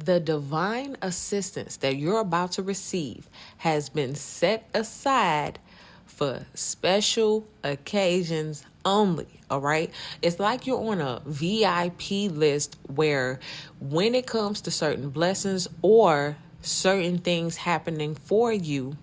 The divine assistance that you're about to receive has been set aside for special occasions only. All right. It's like you're on a VIP list where when it comes to certain blessings or certain things happening for you,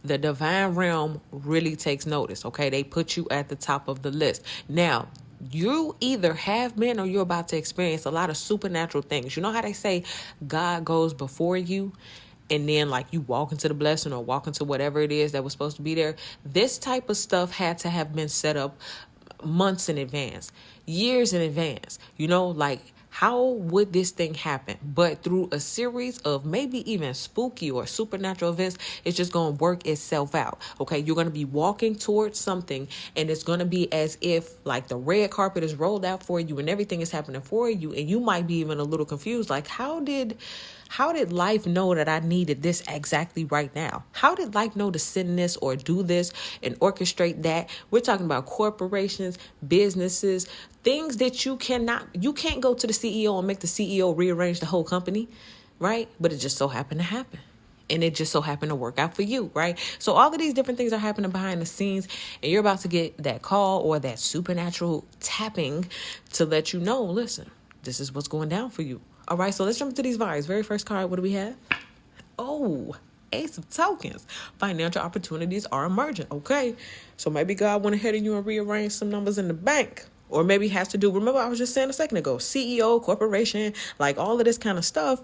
the divine realm really takes notice. Okay. They put you at the top of the list. Now, you either have been or you're about to experience a lot of supernatural things. You know how they say God goes before you and then like you walk into the blessing or walk into whatever it is that was supposed to be there? This type of stuff had to have been set up months in advance, years in advance. Like how would this thing happen? But through a series of maybe even spooky or supernatural events, it's just going to work itself out. Okay. You're going to be walking towards something and it's going to be as if like the red carpet is rolled out for you and everything is happening for you. And you might be even a little confused. Like, how did life know that I needed this exactly right now? How did life know to send this or do this and orchestrate that? We're talking about corporations, businesses, things that you can't go to the CEO and make the CEO rearrange the whole company, right? But it just so happened to happen. And it just so happened to work out for you, right? So all of these different things are happening behind the scenes, and you're about to get that call or that supernatural tapping to let you know, listen, this is what's going down for you. All right, so let's jump into these vibes. Very first card, what do we have? Oh, Ace of Tokens. Financial opportunities are emerging. Okay, so maybe God went ahead of you and rearranged some numbers in the bank. Or maybe it has to do, remember I was just saying a second ago, CEO, corporation, like all of this kind of stuff.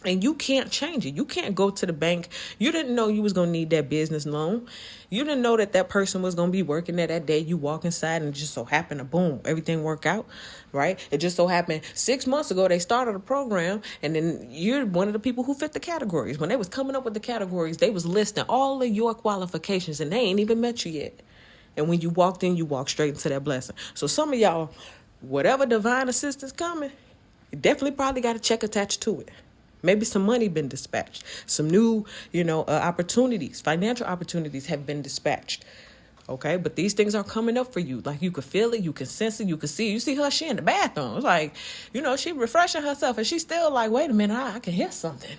And you can't change it. You can't go to the bank. You didn't know you was going to need that business loan. You didn't know that person was going to be working there that day. You walk inside and it just so happened to boom, everything work out, right? It just so happened 6 months ago, they started a program and then you're one of the people who fit the categories. When they was coming up with the categories, they was listing all of your qualifications and they ain't even met you yet. And when you walked in, you walked straight into that blessing. So some of y'all, whatever divine assistance coming, you definitely probably got a check attached to it. Maybe some money been dispatched. Some new, opportunities, financial opportunities have been dispatched. Okay, but these things are coming up for you. Like you could feel it, you can sense it, you can see it. You see her, she in the bathroom. It's like, she refreshing herself and she's still like, wait a minute, I can hear something.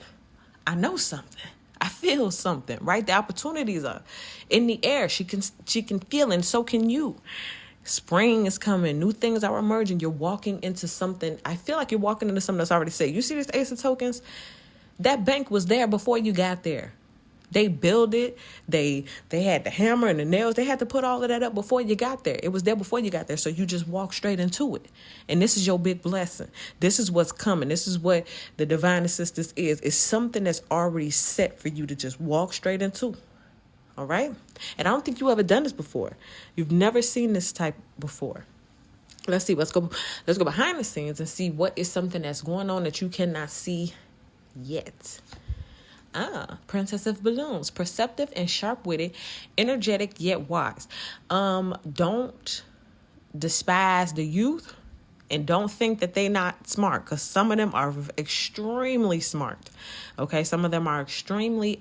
I know something. I feel something, right? The opportunities are in the air. She can feel it, and so can you. Spring is coming. New things are emerging. You're walking into something. I feel like you're walking into something that's already set. You see this Ace of Tokens? That bank was there before you got there. They built it. They had the hammer and the nails. They had to put all of that up before you got there. It was there before you got there. So you just walk straight into it. And this is your big blessing. This is what's coming. This is what the divine assistance is. It's something that's already set for you to just walk straight into. All right. And I don't think you ever done this before. You've never seen this type before. Let's see. Let's go behind the scenes and see what is something that's going on that you cannot see yet. Princess of Balloons. Perceptive and sharp-witted, energetic yet wise. Don't despise the youth and don't think that they're not smart, because some of them are extremely smart. Okay. Some of them are extremely,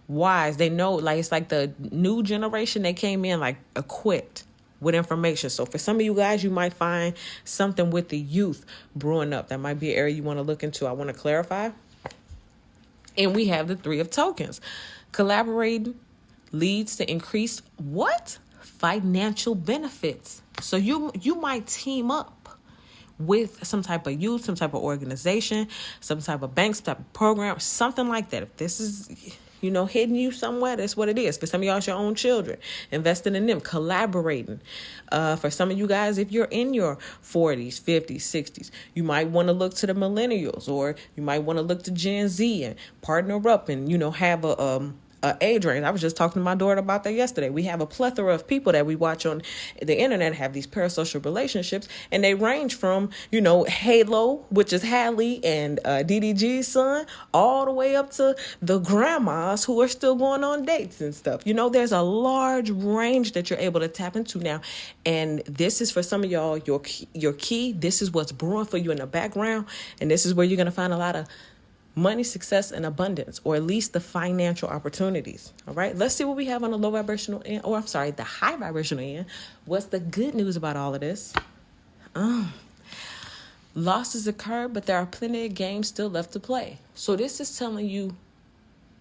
wise. They know, like, it's like the new generation, they came in like equipped with information. So for some of you guys, you might find something with the youth brewing up. That might be an area you want to look into. I want to clarify. And we have the Three of Tokens. Collaborating leads to increased financial benefits. So you might team up with some type of youth, some type of organization, some type of bank, some type of program, something like that. If this is hitting you somewhere, that's what it is. For some of y'all, it's your own children, investing in them, collaborating. For some of you guys, if you're in your 40s, 50s, 60s, you might want to look to the millennials, or you might want to look to Gen Z and partner up and, have a age range. I was just talking to my daughter about that yesterday. We have a plethora of people that we watch on the internet have these parasocial relationships, and they range from, Halo, which is Hallie and DDG's son, all the way up to the grandmas who are still going on dates and stuff. There's a large range that you're able to tap into now. And this is for some of y'all, your key. This is what's brewing for you in the background. And this is where you're going to find a lot of money, success, and abundance, or at least the financial opportunities. All right, let's see what we have on the low vibrational end, the high vibrational end. What's the good news about all of this? Losses occur, but there are plenty of games still left to play. So this is telling you,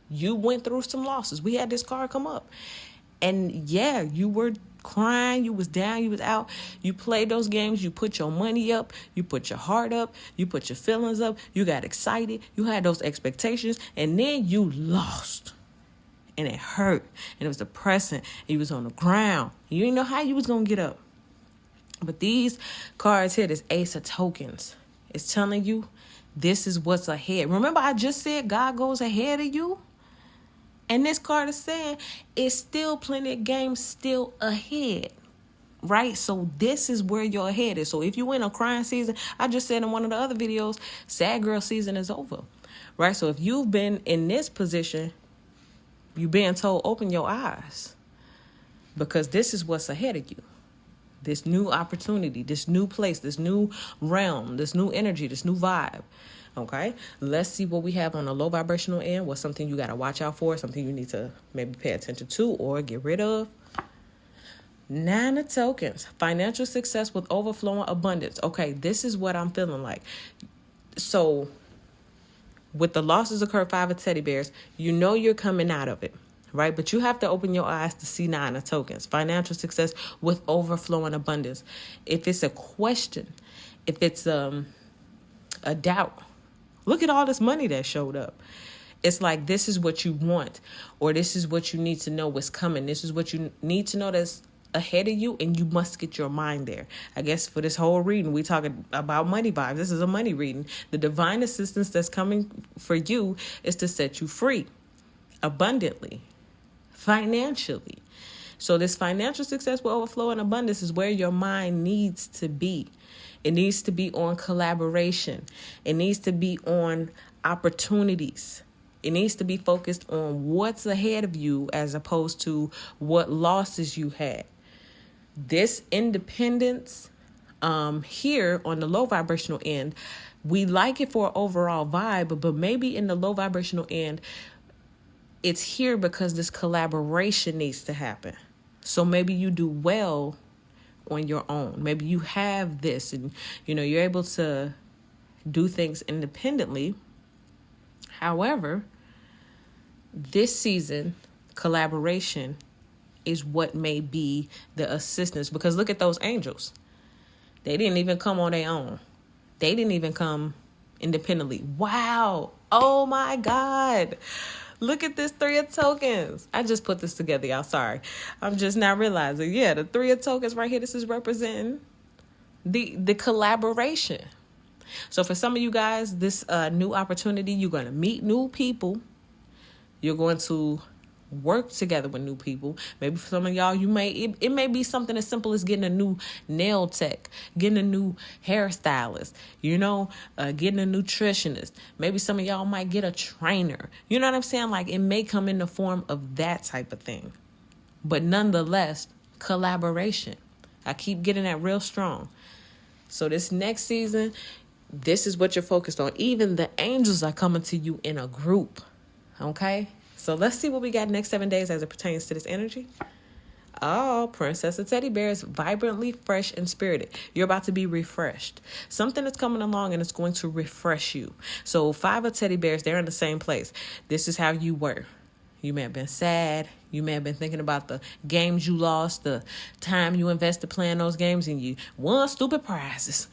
you went through some losses. We had this card come up. And yeah, you were crying, you was down, you was out. You played those games, you put your money up, you put your heart up, you put your feelings up, you got excited, you had those expectations, and then you lost. And it hurt, and it was depressing. You was on the ground. You didn't know how you was going to get up. But these cards here, this Ace of Tokens, it's telling you this is what's ahead. Remember I just said God goes ahead of you? And this card is saying it's still plenty of games still ahead, right? So this is where you're headed. So if you in a crying season, I just said in one of the other videos, sad girl season is over, right? So if you've been in this position, you're being told, open your eyes, because this is what's ahead of you. This new opportunity, this new place, this new realm, this new energy, this new vibe. Okay, let's see what we have on the low vibrational end. What's something you got to watch out for, something you need to maybe pay attention to or get rid of. 9 of Tokens, financial success with overflowing abundance. Okay, this is what I'm feeling like. So with the losses occur, 5 of Teddy Bears, you know you're coming out of it, right? But you have to open your eyes to see 9 of Tokens, financial success with overflowing abundance. If it's a question, if it's a doubt, look at all this money that showed up. It's like, this is what you want, or this is what you need to know what's coming. This is what you need to know that's ahead of you, and you must get your mind there. I guess for this whole reading, we talking about money vibes. This is a money reading. The divine assistance that's coming for you is to set you free abundantly, financially. So this financial success will overflow and abundance is where your mind needs to be. It needs to be on collaboration. It needs to be on opportunities. It needs to be focused on what's ahead of you as opposed to what losses you had. This independence here on the low vibrational end, we like it for an overall vibe, but maybe in the low vibrational end, it's here because this collaboration needs to happen. So maybe you do well on your own. Maybe you have this and, you're able to do things independently. However, this season, collaboration is what may be the assistance, because look at those angels. They didn't even come on their own. They didn't even come independently. Wow. Oh my God. Look at this 3 of Tokens. I just put this together, y'all. Sorry. I'm just now realizing. Yeah, the 3 of Tokens right here, this is representing the collaboration. So for some of you guys, this new opportunity, you're going to meet new people. You're going to work together with new people. Maybe for some of y'all, it may be something as simple as getting a new nail tech, getting a new hairstylist, getting a nutritionist. Maybe some of y'all might get a trainer. You know what I'm saying? Like, it may come in the form of that type of thing. But nonetheless, collaboration. I keep getting that real strong. So this next season, this is what you're focused on. Even the angels are coming to you in a group. Okay? So let's see what we got next 7 days as it pertains to this energy. Oh, Princess of Teddy Bears, vibrantly fresh and spirited. You're about to be refreshed. Something is coming along and it's going to refresh you. So 5 of Teddy Bears, they're in the same place. This is how you were. You may have been sad. You may have been thinking about the games you lost, the time you invested playing those games, and you won stupid prizes,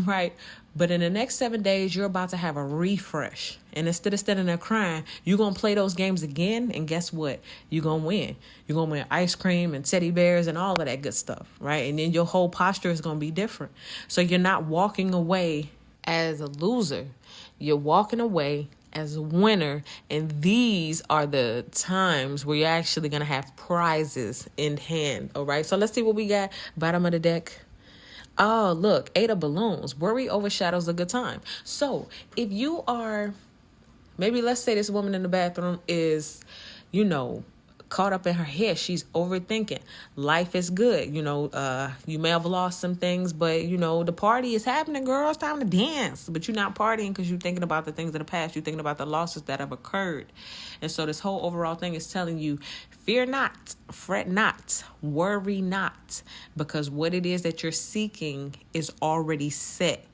right? But in the next 7 days, you're about to have a refresh. And instead of standing there crying, you're going to play those games again. And guess what? You're going to win. You're going to win ice cream and teddy bears and all of that good stuff, right? And then your whole posture is going to be different. So you're not walking away as a loser. You're walking away as a winner. And these are the times where you're actually going to have prizes in hand. All right. So let's see what we got. Bottom of the deck. Oh, look, 8 of balloons. Worry overshadows a good time. So if you are, maybe let's say this woman in the bathroom is, caught up in her head. She's overthinking. Life is good. You may have lost some things, but, the party is happening, girl. It's time to dance. But you're not partying because you're thinking about the things of the past. You're thinking about the losses that have occurred. And so this whole overall thing is telling you, fear not, fret not, worry not, because what it is that you're seeking is already set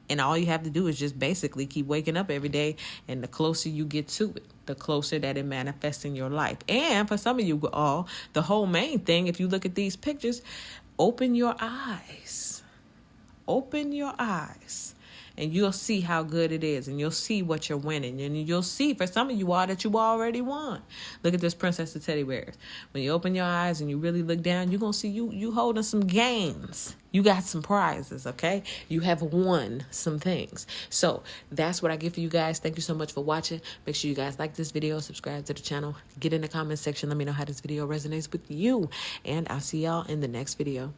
And all you have to do is just basically keep waking up every day. And the closer you get to it, the closer that it manifests in your life. And for some of you all, the whole main thing, if you look at these pictures, open your eyes. Open your eyes. And you'll see how good it is. And you'll see what you're winning. And you'll see, for some of you all, that you already won. Look at this Princess of Teddy Bears. When you open your eyes and you really look down, you're going to see you holding some gains. You got some prizes, okay? You have won some things. So that's what I give for you guys. Thank you so much for watching. Make sure you guys like this video, subscribe to the channel, get in the comment section. Let me know how this video resonates with you. And I'll see y'all in the next video.